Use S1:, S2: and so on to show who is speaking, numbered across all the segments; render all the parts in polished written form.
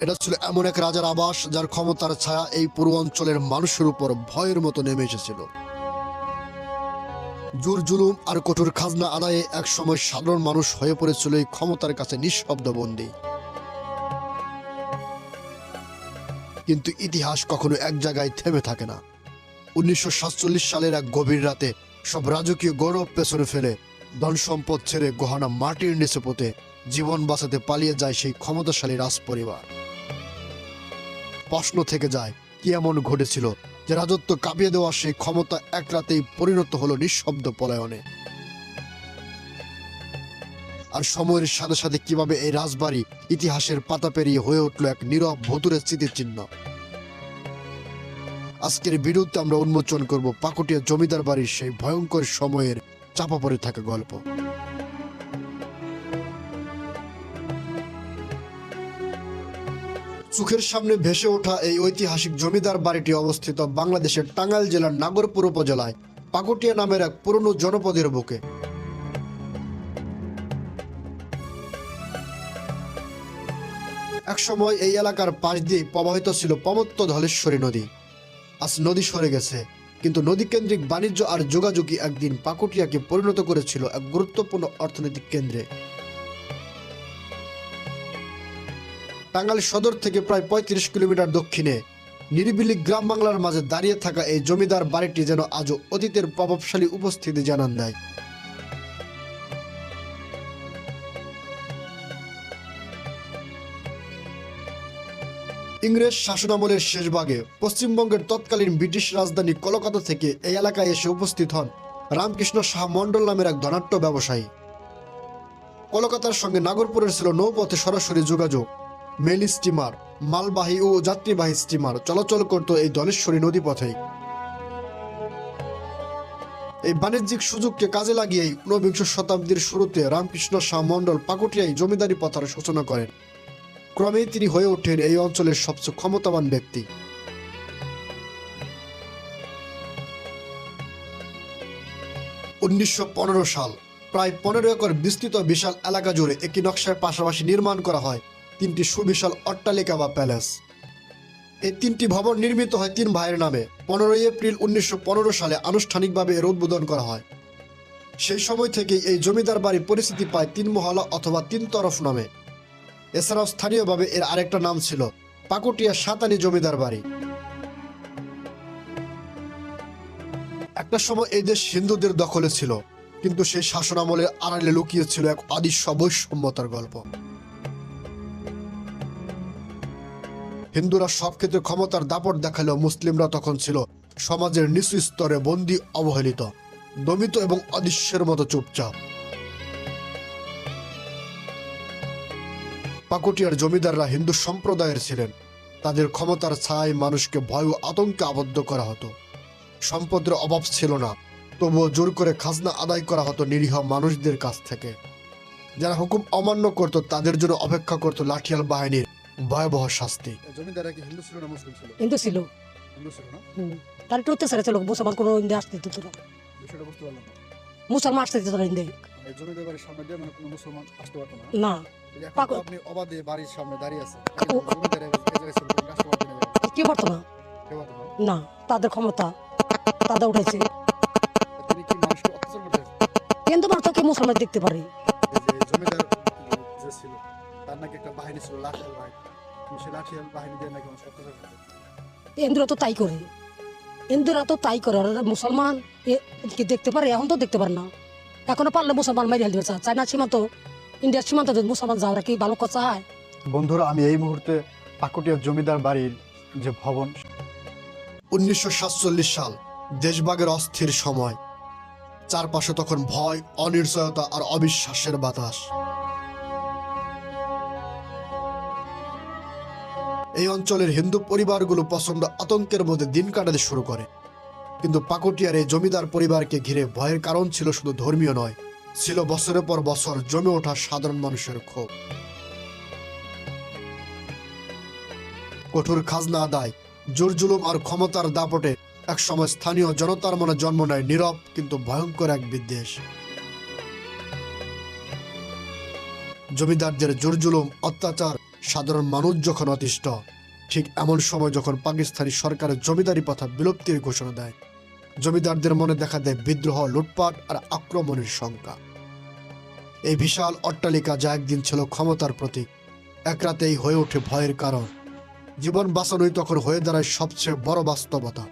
S1: এটা ছিল এমন এক রাজার আবাস যার ক্ষমতার ছায়া এই পুরো অঞ্চলের মানুষের উপর ভয়ের মতো নেমে এসেছিল। জোর জুলুম আর কঠোর খাজনা আদায়ে এক সময় সাধারণ মানুষ হয়ে পড়েছিল এই ক্ষমতার কাছে নিঃশব্দ বন্দী। কিন্তু ইতিহাস কখনো এক জায়গায় থেমে থাকে না। 1947 সালের এক গভীর রাতে সব রাজকীয় গৌরব পেছনে ফেলে, ধন সম্পদ ছেড়ে গহনা মাটির নিচে পোতে জীবন বাঁচাতে পালিয়ে যায় সেই ক্ষমতাশালী রাজ পরিবার। প্রশ্ন থেকে যায়, কি এমন ঘটেছিল যে রাজত্ব কাঁপিয়ে দেওয়া সেই ক্ষমতা এক রাতেই পরিণত হলো নিঃশব্দ পলায়নে? আর সময়ের সাথে সাথে কিভাবে এই রাজবাড়ি ইতিহাসের পাতা পেরিয়ে হয়ে উঠল এক নীরব ভুতুড়ে স্মৃতিচিহ্ন। আজকের ভিডিওতে আমরা উন্মোচন করব পাকুটিয়া জমিদার বাড়ির সেই ভয়ঙ্কর সময়ের চাপা পড়ে থাকা গল্প। চোখের সামনে ভেসে ওঠা এই ঐতিহাসিক জমিদার বাড়িটি অবস্থিত বাংলাদেশের টাঙ্গাইল জেলার নাগরপুর উপজেলায় পাকুটিয়া নামের এক পুরনো জনপদের বুকে। একসময় এই এলাকার পাশ দিয়ে প্রবাহিত ছিল পমত্ত ধলেশ্বরী নদী। আজ নদী সরে গেছে, কিন্তু নদী কেন্দ্রিক বাণিজ্য আর যোগাযোগই একদিন পাকুটিয়াকে পরিণত করেছিল এক গুরুত্বপূর্ণ অর্থনৈতিক কেন্দ্রে। টাঙ্গাইল সদর থেকে প্রায় 35 কিলোমিটার দক্ষিণে নিরিবিলি গ্রাম বাংলার মাঝে দাঁড়িয়ে থাকা এই জমিদার বাড়িটি যেন আজও অতীতের প্রভাবশালী উপস্থিতি জানান দেয়। ইংরেজ শাসনামলের শেষ ভাগে পশ্চিমবঙ্গের তৎকালীন ব্রিটিশ রাজধানী কলকাতা থেকে এই এলাকায় এসে উপস্থিত হন রামকৃষ্ণ সাহা মণ্ডল নামের এক ধনাঢ্য ব্যবসায়ী। কলকাতার সঙ্গে নাগরপুরের ছিল নৌপথে সরাসরি যোগাযোগ। মেল স্টিমার, মালবাহী ও যাত্রীবাহী স্টিমার চলাচল করত এই ধলেশ্বরী নদীপথেই। এই বাণিজ্যিক সুযোগকে কাজে লাগিয়েই 19বিংশ শতাব্দীর শুরুতে রামকৃষ্ণ সাহা মণ্ডল পাকুটিয়ায় জমিদারি প্রথার সূচনা করেন। ক্রমেই তিনি হয়ে ওঠেন এই অঞ্চলের সবচেয়ে ক্ষমতাবান ব্যক্তি। 1915 সাল প্রায় 15 একর বিস্তৃত বিশাল এলাকা জুড়ে একই নকশার পাশাপাশি নির্মাণ করা হয় 3টি সুবিশাল অট্টালিকা বা প্যালেস। এই 3টি ভবন নির্মিত হয় 3 ভাইয়ের নামে। 15 এপ্রিল 1915 সালে আনুষ্ঠানিকভাবে এর উদ্বোধন করা হয়। সেই সময় থেকেই এই জমিদার বাড়ি পরিচিতি পায় 3 মহলা অথবা 3 তরফ নামে। এছাড়াও স্থানীয়ভাবে এর আরেকটা নাম ছিল পাকুটিয়া সাতানি জমিদার বাড়ি। একটা সময় এই দেশ হিন্দুদের দখলে ছিল, কিন্তু সেই শাসন আমলের আড়ালে লুকিয়ে ছিল এক অদৃশ্য বৈষম্যতার গল্প। হিন্দুরা সব ক্ষেত্রে ক্ষমতার দাপট দেখালেও মুসলিমরা তখন ছিল সমাজের নিচু স্তরে বন্দী, অবহেলিত, দমিত এবং অদৃশ্যের মতো চুপচাপ। পাকুটিয়ার জমিদাররা হিন্দু সম্প্রদায়ের ছিলেন। তাদের ক্ষমতার ছায়ায় মানুষকে ভয় ও আতঙ্কে আবদ্ধ করা হতো। সম্পদের অভাব ছিল না, তবুও জোর করে খাজনা আদায় করা হতো নিরীহ মানুষদের কাছ থেকে। যারা হুকুম অমান্য করত তাদের জন্য অপেক্ষা করত লাঠিয়াল বাহিনীর ভয়াবহ শাস্তি।
S2: জমিদাররা কি হিন্দু ছিল না মুসলিম ছিল?
S3: হিন্দু ছিল।
S2: হিন্দু ছিল না?
S3: তার একটু অত্যাচার ছিল, মুসলমান কোনো ইন্দে আসতে দিত না।
S2: বিষয়টা বুঝতে পারলাম না।
S3: মুসলমান আসতে দিত না ইন্দে।
S2: এই জমিদার বাড়ির সামনে দিয়ে মানে কোনো মুসলমান আসতে পারতো না?
S3: না।
S2: এখন তো আপনি অবাধে বাড়ির সামনে দাঁড়িয়ে আছেন। জমিদার এই জায়গায় ছিল, রাষ্ট্র পারতো না।
S3: কি পারতো না?
S2: কেউ পারতো না?
S3: না, তাদের ক্ষমতা তাদের উঠেছে।
S2: তিনি কি মানুষকে অত্যাচার করতেন?
S3: হিন্দু মানুষ তো কি মুসলমান দেখতে পারে?
S2: এই যে জমিদার যে ছিল তার নাকি একটা বাহিনী ছিল, লাঠিয়াল বাহিনী। সেই লাঠিয়াল বাহিনী দিয়ে নাকি মানুষ অত্যাচার করতেন।
S3: হিন্দুরা তো তাই করে, হিন্দুরা তো তাই করে। আর মুসলমান কি দেখতে পারে? এখন তো দেখতে পারে না। এখনো পারলে মুসলমান মারি হেলতে পারছে। চায়না সীমান্ত, ইন্ডিয়ার সীমান্ত মুসলমান যাওয়ারা কি ভালো কথা হয়?
S2: বন্ধুরা, আমি এই মুহূর্তে পাকুটিয়া জমিদার বাড়ির যে ভবন।
S1: 1947 সাল, দেশভাগের অস্থির সময়। চারপাশে তখন ভয়, অনিশ্চয়তা আর অবিশ্বাসের বাতাস। এই অঞ্চলের হিন্দু পরিবারগুলো প্রচন্ড আতঙ্কের মধ্যে দিন কাটাতে শুরু করে। কিন্তু পাকুটিয়ার এই জমিদার পরিবারকে ঘিরে ভয়ের কারণ ছিল শুধু ধর্মীয় নয়, ছিল বছরের পর বছর জমে ওঠা সাধারণ মানুষের ক্ষোভ। কঠোর খাজনা আদায়, জোর জুলুম আর ক্ষমতার দাপটে একসময় স্থানীয় জনতার মনে জন্ম নেয় নীরব কিন্তু ভয়ঙ্কর এক বিদ্বেষ। জমিদারদের জোর জুলুম, অত্যাচার সাধারণ মানুষ যখন অতিষ্ঠ, ঠিক এমন সময় যখন পাকিস্তানি সরকারের জমিদারি প্রথা বিলুপ্তির ঘোষণা দেয়, জমিদারদের মনে দেখা দেয় বিদ্রোহ, লুটপাট আর আক্রমণের শঙ্কা। এই বিশাল অট্টালিকা যা একদিন ছিল ক্ষমতার প্রতীক, এক রাতেই হয়ে ওঠে ভয়ের কারণ। জীবন বাঁচানোই তখন হয়ে দাঁড়ায় সবচেয়ে বড় বাস্তবতা।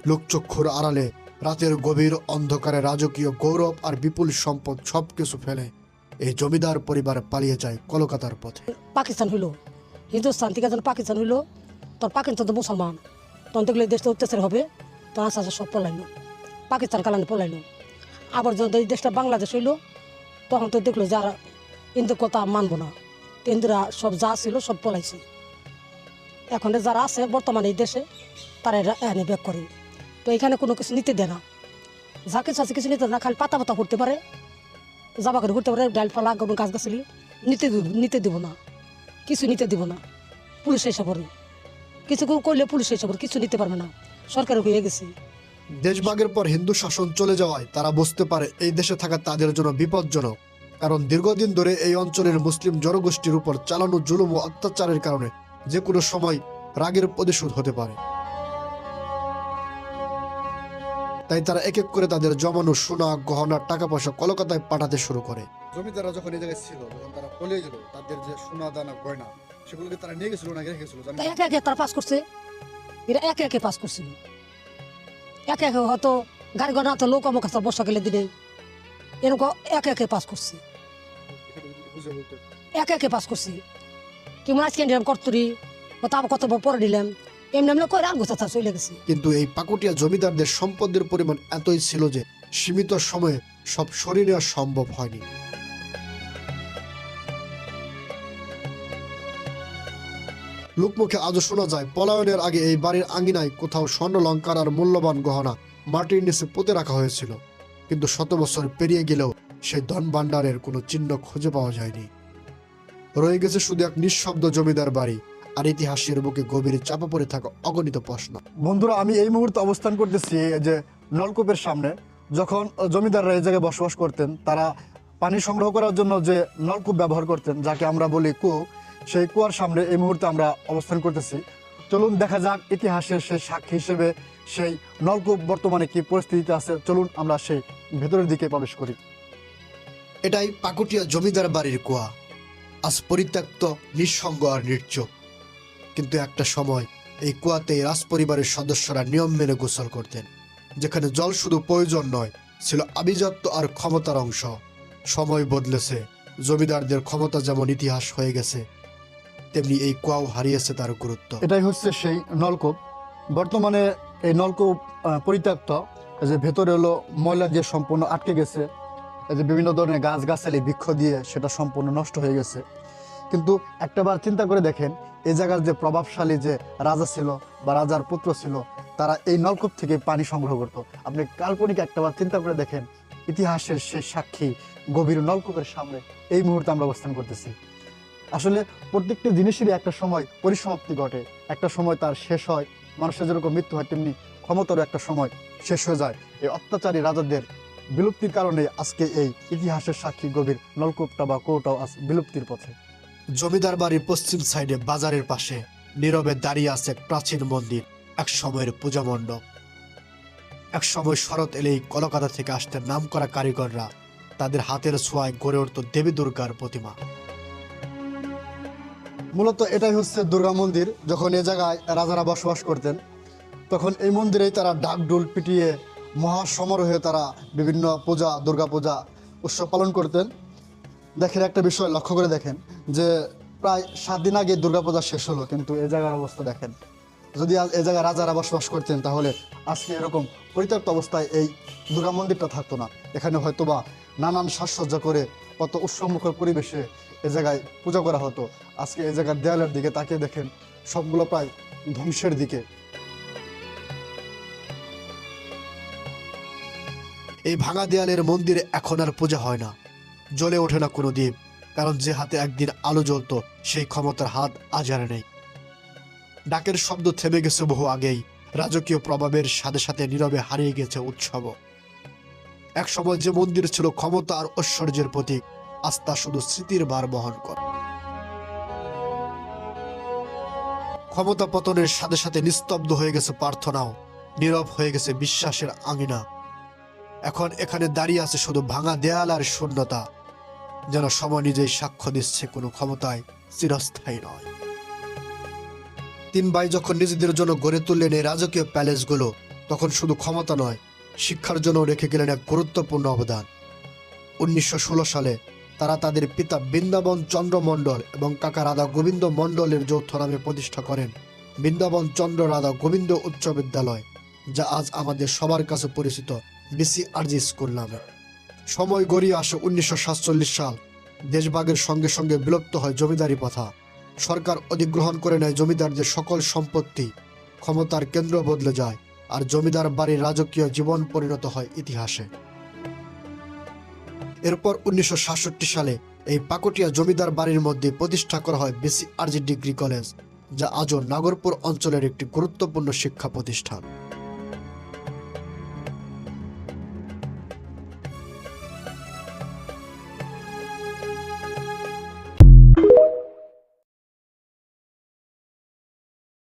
S1: লোকচক্ষুর আড়ালে রাতের গভীর অন্ধকারে রাজকীয় গৌরব আর বিপুল সম্পদ সবকিছু ফেলে এই জমিদার পরিবার পালিয়ে যায় কলকাতার পথে।
S3: পাকিস্তান হইলো, হিন্দুস্তান থেকে যখন পাকিস্তান হইলো, তোর পাকিস্তান তো মুসলমান, তখন দেখলে দেশটা অত্যাচার হবে, তো আস্তে আস্তে সব পলাইলো, পাকিস্তান কালানে পলাইলো। আবার যখন এই দেশটা বাংলাদেশ হইলো, তখন তো দেখলো যারা হিন্দুর কথা মানবো না, তো হিন্দুরা সব যা ছিল সব পলাইছে। এখন যারা আছে বর্তমানে এই দেশে, তারা এনে ব্যাক করে, তো এখানে কোনো কিছু নিতে দেয় না। যা কিছু আছে কিছু নিতে দেয় না, খালি পাতা পাতা করতে পারে, জামা করে ঘুরতে পারে, ডালপালা কোনো গাছ গাছালি নিতে দিব না, কিছু নিতে দিব না। পুলিশ এসে পড়ে, কিছু করলে পুলিশ এসে পড়ে, কিছু নিতে পারবে না, সরকার হয়ে গেছে।
S1: দেশভাগের পর হিন্দু শাসন চলে যাওয়ায় তারা বুঝতে পারে এই দেশে থাকা তাদের জন্য বিপজ্জনক, কারণ দীর্ঘদিন ধরে এই অঞ্চলের মুসলিম জনগোষ্ঠীর উপর চালানো জুলুম ও অত্যাচারের কারণে যে কোনো সময় রাগের প্রতিশোধ হতে পারে। তাই তারা এক এক করে তাদের জমানো সোনা, গহনা, টাকা পয়সা কলকাতায় পাঠাতে শুরু করে।
S2: জমিদাররা যখন এই জায়গায় ছিল, যখন তারা পলিয়ে গেল, তাদের যে সোনা দানা গয়না সেগুলোকে তারা নিয়ে গেছিল না রেখেছিল জানেন?
S3: তাই একে একে তারা পাস করছে, এরা একে একে পাস করছিল, একে একে হয়তো গাড়ি ঘোড়া তো লোক অমুক বর্ষা গেলে দিনে এরকম একে একে পাস করছে,
S2: বুঝে বলতে
S3: একে একে পাস করছি। কেমন আজকে নিলাম কর্তরি, তারপর কত পরে নিলাম, এমনি এমনি কই রাগ গোছা চলে গেছে।
S1: কিন্তু এই পাকুটিয়া জমিদারদের সম্পদের পরিমাণ এতই ছিল যে সীমিত সময়ে সব সরিয়ে নেওয়া সম্ভব হয়নি। লোকমুখে আজও শোনা যায় পলায়নের আগে এই বাড়ির আঙ্গিনায় কোথাও স্বর্ণলঙ্কার আর মূল্যবান গহনা মাটির নিচে পুঁতে রাখা হয়েছিল, কিন্তু শত বছর পেরিয়ে গেলেও সেই ধন ভাণ্ডারের কোনো চিহ্ন খুঁজে পাওয়া যায়নি। রয়ে গেছে শুধু এক নিঃশব্দ জমিদার বাড়ি আর ইতিহাসের বুকে গভীর চাপা পড়ে থাকা অগণিত প্রশ্ন।
S2: বন্ধুরা, আমি এই মুহূর্তে অবস্থান করতেছি যে নলকূপের সামনে। যখন জমিদাররা এই জায়গায় বসবাস করতেন, তারা পানি সংগ্রহ করার জন্য যে নলকূপ ব্যবহার করতেন, যাকে আমরা বলি কুয়ো, সেই কুয়ার সামনে এই মুহূর্তে আমরা অবস্থান করতেছি। চলুন দেখা যাক ইতিহাসের সেই সাক্ষী হিসেবে সেই নলকূপ বর্তমানে কি পরিস্থিতিতে আছে। চলুন আমরা সেই ভেতরের দিকে প্রবেশ করি।
S1: এটাই পাকুটিয়া জমিদার বাড়ির কুয়া, আজ পরিত্যক্ত, নিঃসঙ্গ আর নির্জীব। কিন্তু একটা সময় এই কুয়াতে রাজ পরিবারের সদস্যরা নিয়ম মেনে গোসল করতেন, যেখানে জল শুধু প্রয়োজন নয়, ছিল আভিজাত্য আর ক্ষমতার অংশ। সময় বদলেছে, জমিদারদের ক্ষমতা যেমন ইতিহাস হয়ে গেছে, তেমনি এই কুয়াও হারিয়েছে তার গুরুত্ব।
S2: এটাই হচ্ছে সেই নলকূপ। বর্তমানে এই নলকূপ পরিত্যক্ত, যে ভেতরে হলো ময়লা দিয়ে সম্পূর্ণ আটকে গেছে, এই যে বিভিন্ন ধরনের গাছগাছালি বৃক্ষ দিয়ে সেটা সম্পূর্ণ নষ্ট হয়ে গেছে। কিন্তু একটাবার চিন্তা করে দেখেন, এই জায়গার যে প্রভাবশালী যে রাজা ছিল বা রাজার পুত্র ছিল, তারা এই নলকূপ থেকে পানি সংগ্রহ করত। আপনি কাল্পনিক একটাবার চিন্তা করে দেখেন, ইতিহাসের সেই সাক্ষী গভীর নলকূপের সামনে এই মুহূর্তে আমরা অবস্থান করতেছি। আসলে প্রত্যেকটা জিনিসেরই একটা সময় পরিসমাপ্তি ঘটে, একটা সময় তার শেষ হয়। মানুষের যেরকম মৃত্যু হয়, তেমনি ক্ষমতারও একটা সময় শেষ হয়ে যায়। এই অত্যাচারী রাজাদের বিলুপ্তির কারণে আজকে এই ইতিহাসের সাক্ষী গভীর নলকূপটা বা কুয়োটাও আজ বিলুপ্তির পথে।
S1: জমিদার বাড়ির পশ্চিম সাইডে বাজারের পাশে নীরবে দাঁড়িয়ে আছে এক প্রাচীন মন্দির, এক সময়ের পূজা মণ্ডপ। এক সময় শরৎ এলেই কলকাতা থেকে আসতেন নামকরা কারিগররা, তাদের হাতের ছোঁয়ায় গড়ে উঠত দেবী দুর্গার প্রতিমা।
S2: মূলত এটাই হচ্ছে দুর্গা মন্দির। যখন এ জায়গায় রাজারা বসবাস করতেন, তখন এই মন্দিরেই তারা ডাকডোল পিটিয়ে মহাসমারোহে তারা বিভিন্ন পূজা, দুর্গা পূজা উৎসব পালন করতেন। দেখেন একটা বিষয় লক্ষ্য করে দেখেন যে প্রায় 7 দিন আগে দুর্গাপূজা শেষ হলো, কিন্তু এ জায়গার অবস্থা দেখেন। যদি আজ এ জায়গায় রাজারা বসবাস করতেন, তাহলে আজকে এরকম পরিত্যক্ত অবস্থায় এই দুর্গা মন্দিরটা থাকতো না। এখানে হয়তোবা নানান সাজসজ্জা করে কত উৎসবমুখর পরিবেশে এ জায়গায় পূজা করা হতো। আজকে এই জায়গার দেয়ালের দিকে তাকিয়ে দেখেন, সবগুলো প্রায় ধ্বংসের দিকে।
S1: এই ভাঙা দেয়ালের মন্দিরে এখন আর পূজা হয় না, জ্বলে ওঠে না কোনো দ্বীপ, কারণ যে হাতে একদিন আলো জ্বলত, সেই ক্ষমতার হাত আজ আর নেই। ডাকের শব্দ থেমে গেছে বহু আগেই, রাজকীয় প্রভাবের সাথে সাথে নীরবে হারিয়ে গেছে উৎসব। এক সময় যে মন্দির ছিল ক্ষমতা আর ঐশ্বর্যের প্রতীক, আজ তা শুধু স্মৃতির ভার বহন করে। ক্ষমতা পতনের সাথে সাথে নিস্তব্ধ হয়ে গেছে প্রার্থনাও, নীরব হয়ে গেছে বিশ্বাসের আঙিনা। এখন এখানে দাঁড়িয়ে আছে শুধু ভাঙা দেয়াল আর শূন্যতা, যেন সময় নিজেই সাক্ষ্য দিচ্ছে কোনো ক্ষমতায় চিরস্থায়ী নয়। তিন ভাই যখন নিজেদের জন্য গড়ে তুললেন এই রাজকীয় প্যালেসগুলো, তখন শুধু ক্ষমতা নয়, শিক্ষার জন্য রেখে গেলেন এক গুরুত্বপূর্ণ অবদান। 1916 সালে তারা তাদের পিতা বৃন্দাবন চন্দ্র মণ্ডল এবং কাকা রাধা গোবিন্দ মণ্ডলের যৌথ নামে প্রতিষ্ঠা করেন বৃন্দাবন চন্দ্র রাধা গোবিন্দ উচ্চ বিদ্যালয়, যা আজ আমাদের সবার কাছে পরিচিত BCRG স্কুল নামে। সময় গড়িয়ে আসে 1947 সাল। দেশভাগের সঙ্গে সঙ্গে বিলুপ্ত হয় জমিদারি প্রথা। সরকার অধিগ্রহণ করে নেয় জমিদারদের সকল সম্পত্তি। ক্ষমতার কেন্দ্র বদলে যায়, আর জমিদার বাড়ির রাজকীয় জীবন পরিণত হয় ইতিহাসে। এরপর 1967 সালে এই পাকুটিয়া জমিদার বাড়ির মধ্যে প্রতিষ্ঠা করা হয় BCRG ডিগ্রি কলেজ, যা আজও নাগরপুর অঞ্চলের একটি গুরুত্বপূর্ণ শিক্ষা প্রতিষ্ঠান।